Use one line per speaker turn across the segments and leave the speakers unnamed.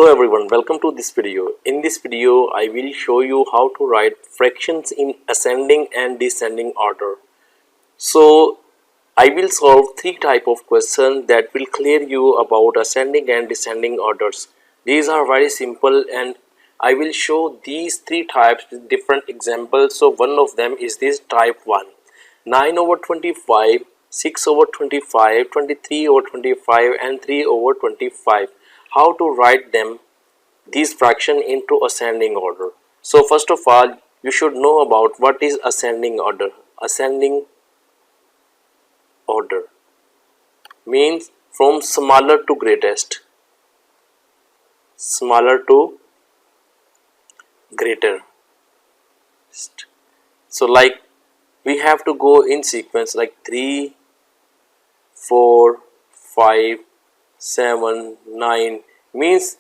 Hello everyone, welcome to this video. In this video, I will show you how to write fractions in ascending and descending order. So, I will solve three type of questions that will clear you about ascending and descending orders. These are very simple and I will show these three types with different examples. So, one of them is this type 1. 9 over 25, 6 over 25, 23 over 25 and 3 over 25. How to write them these fraction into ascending order. So first of all, you should know about what is ascending order. Ascending order means from smaller to greatest. Smaller to greater. So like we have to go in sequence like 3, 4, 5, 7, 9 means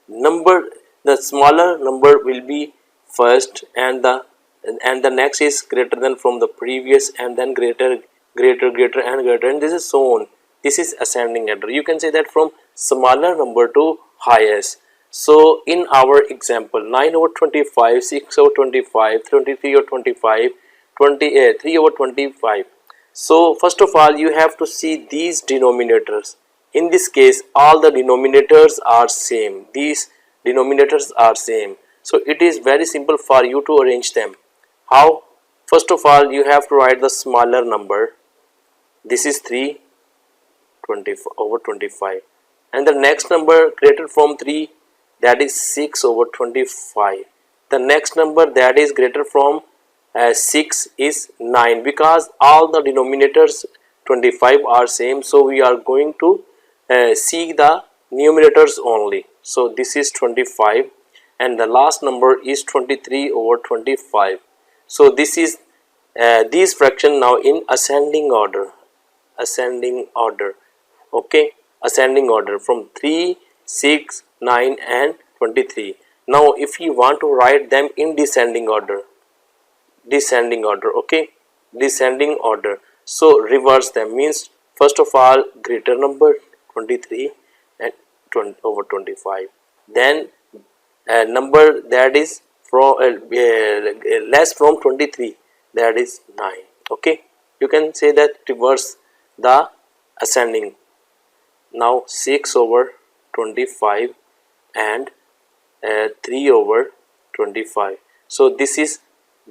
the smaller number will be first and the next is greater than from the previous and then greater and this is so on. This is ascending order. You can say that from smaller number to highest. So in our example 9 over 25, 6 over 25, 23 over 25, 3 over 25. So first of all you have to see these denominators. In this case all the denominators are same. These denominators are same. So it is very simple for you to arrange them. How? First of all you have to write the smaller number. This is 3 over 25 and the next number greater from 3, that is 6 over 25. The next number that is greater from 6 is 9 because all the denominators 25 are same. So we are going to see the numerators only. So this is 25 and the last number is 23 over 25. So this is these fraction now in ascending order. Okay, ascending order from 3, 6, 9 and 23. Now if you want to write them in descending order, okay, descending order. So reverse them means first of all greater number 23 and 20 over 25, then number that is from less from 23, that is 9. Okay, you can say that reverse the ascending. Now 6 over 25 and 3 over 25. So this is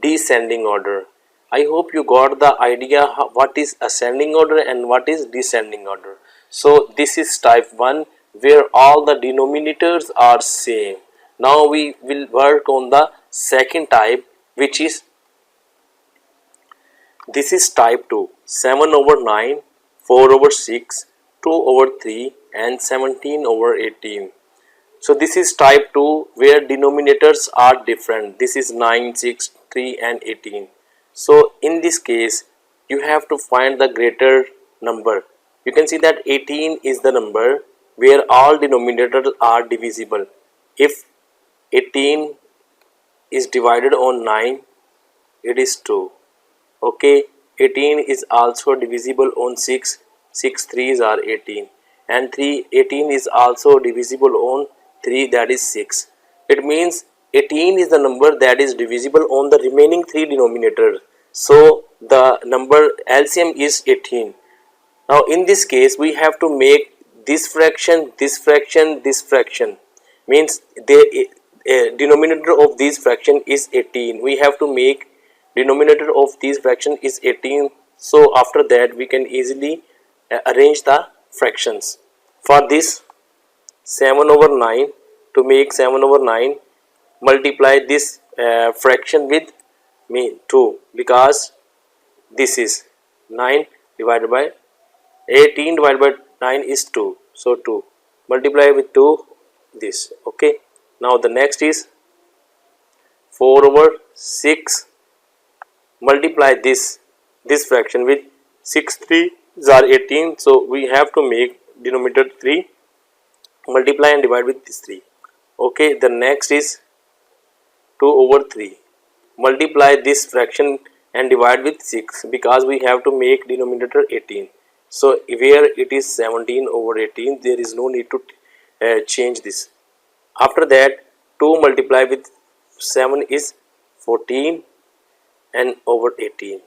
descending order. I hope you got the idea what is ascending order and what is descending order. So this is type 1 where all the denominators are same. Now we will work on the second type, which is this is type 2. 7 over 9, 4 over 6, 2 over 3 and 17 over 18. So this is type 2 where denominators are different. This is 9, 6, 3 and 18. So in this case you have to find the greater number. You can see that 18 is the number where all denominators are divisible. If 18 is divided on 9, it is 2. Okay, 18 is also divisible on 6, 6 3s are 18 and 18 is also divisible on 3, that is 6. It means 18 is the number that is divisible on the remaining 3 denominators. So the number LCM is 18. Now in this case we have to make this fraction, this fraction, this fraction. Means the denominator of this fraction is 18. We have to make denominator of this fraction is 18. So after that we can easily arrange the fractions. For this 7 over 9, to make 7 over 9, multiply this fraction with 2 because this is 9 divided by 18 divided by 9 is 2. So 2 multiply with 2 this. Okay, now the next is 4 over 6, multiply this fraction with 6 3 are 18. So we have to make denominator 3, multiply and divide with this 3. Okay, the next is 2 over 3, multiply this fraction and divide with 6 because we have to make denominator 18. So where it is 17 over 18, there is no need to change this. After that 2 multiplied with 7 is 14 and over 18.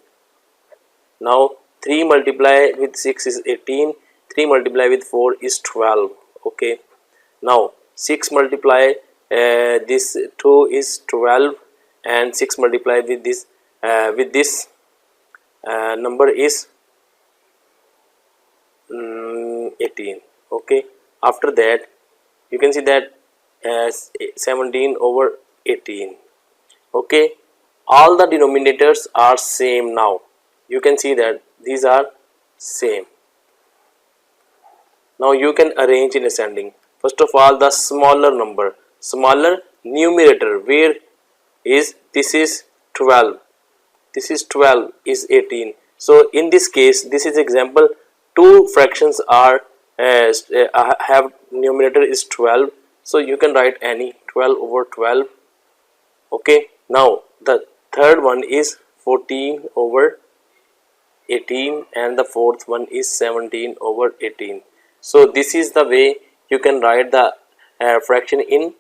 Now 3 multiplied with 6 is 18, 3 multiplied with 4 is 12. Okay, now 6 multiply this 2 is 12 and 6 multiplied with this number is 18. Okay, after that you can see that 17 over 18. Okay, all the denominators are same. Now you can see that these are same. Now you can arrange in ascending. First of all, the smaller number, smaller numerator, where is this is 12, this is 12 is 18. So in this case, this is example, two fractions are have numerator is 12, so you can write any 12 over 12. Okay, now the third one is 14 over 18 and the fourth one is 17 over 18. So this is the way you can write the fraction in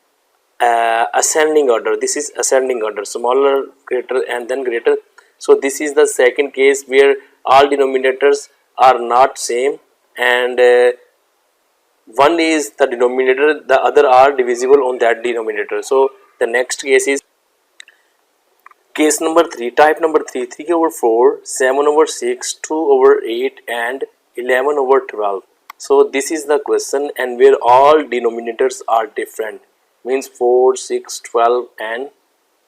ascending order. This is ascending order, smaller, greater and then greater. So this is the second case where all denominators are not same and one is the denominator, the other are divisible on that denominator. So the next case is case number 3, type number 3, 3 over 4, 7 over 6, 2 over 8 and 11 over 12. So this is the question, and where all denominators are different, means 4, 6, 12 and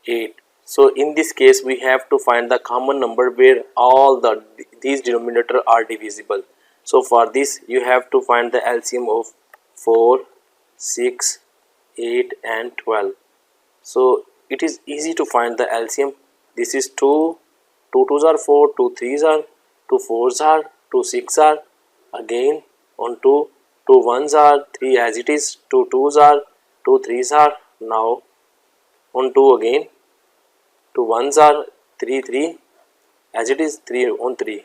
8. So in this case we have to find the common number where all these denominators are divisible. So for this you have to find the LCM of 4, 6, 8 and 12. So it is easy to find the LCM. This is 2, 2 2s are 4, 2 3s are, 2 4s are, 2 6 are, again on 2, 2 1s are, 3 as it is, 2 2s are, 2 3s are, now on 2 again, 2 1s are, 3 3 as it is, 3 on 3,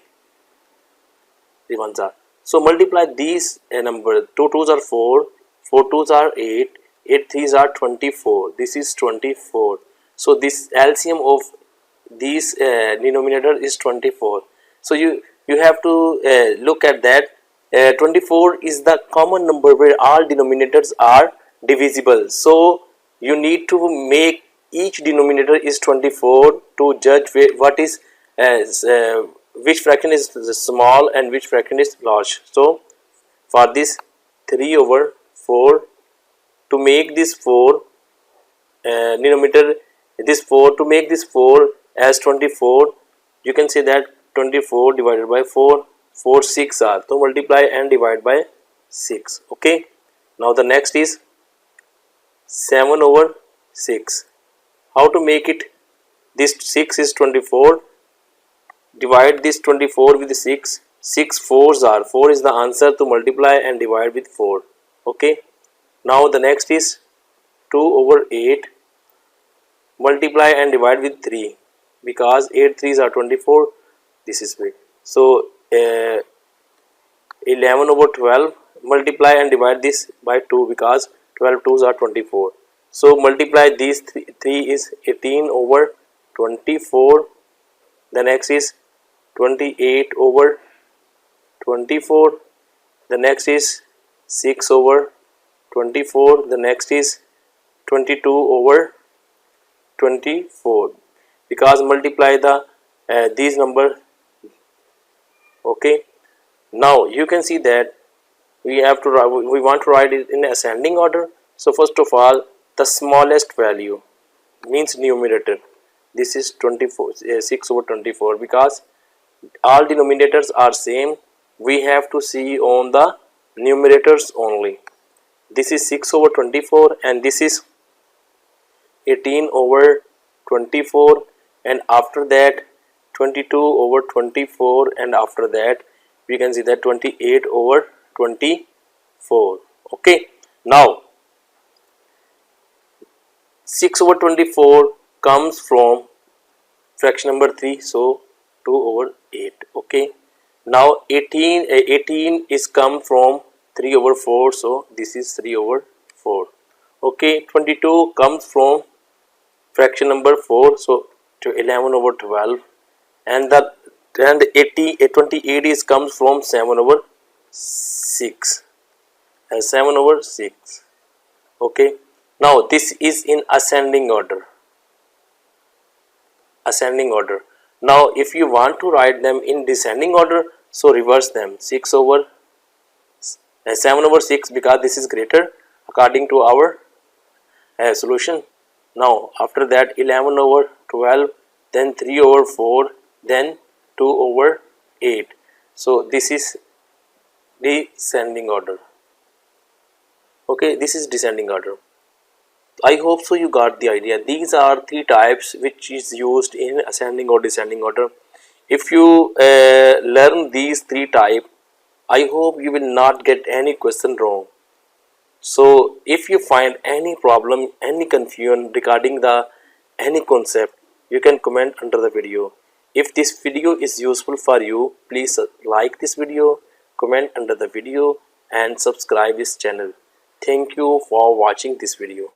3 1s are. So multiply these number, 2 2s are 4, 4 2s are 8, 8 3s are 24, this is 24. So this LCM of these denominator is 24. So you have to look at that. 24 is the common number where all denominators are divisible. So you need to make each denominator is 24 to judge what is which fraction is small and which fraction is large. So for this 3 over 4, to make this 4 denominator, this 4, to make this 4 as 24, you can say that 24 divided by 4, 4 6 are, so multiply and divide by 6. Okay, now the next is 7 over 6. How to make it? This 6 is 24, divide this 24 with 6, 6 4s are, 4 is the answer, to multiply and divide with 4. Okay, now the next is 2 over 8, multiply and divide with 3, because 8 3s are 24, this is big. So 11 over 12, multiply and divide this by 2, because 12 2s are 24. So multiply these 3 is 18 over 24, the next is 28 over 24, the next is 6 over 24, the next is 22 over 24, because multiply the these number. Okay, now you can see that we want to write it in ascending order. So first of all, the smallest value means numerator, this is 24, 6 over 24, because all denominators are same, we have to see on the numerators only. This is 6 over 24 and this is 18 over 24, and after that 22 over 24, and after that we can see that 28 over 24. Okay, now 6 over 24 comes from fraction number 3, so 2 over 8. Okay, now 18 is come from 3 over 4, so this is 3 over 4. Okay, 22 comes from fraction number 4, so to 11 over 12, and the 28 is comes from 7 over 6, and 7 over 6. Okay, now this is in ascending order. Now if you want to write them in descending order, so reverse them. 6 over 7 over 6, because this is greater according to our solution. Now after that 11 over 12, then 3 over 4, then 2 over 8. So this is descending order. Okay, this is descending order. I hope so you got the idea. These are three types which is used in ascending or descending order. If you learn these three types, I hope you will not get any question wrong. So if you find any problem, any confusion regarding the any concept, you can comment under the video. If this video is useful for you, please like this video, comment under the video and subscribe this channel. Thank you for watching this video.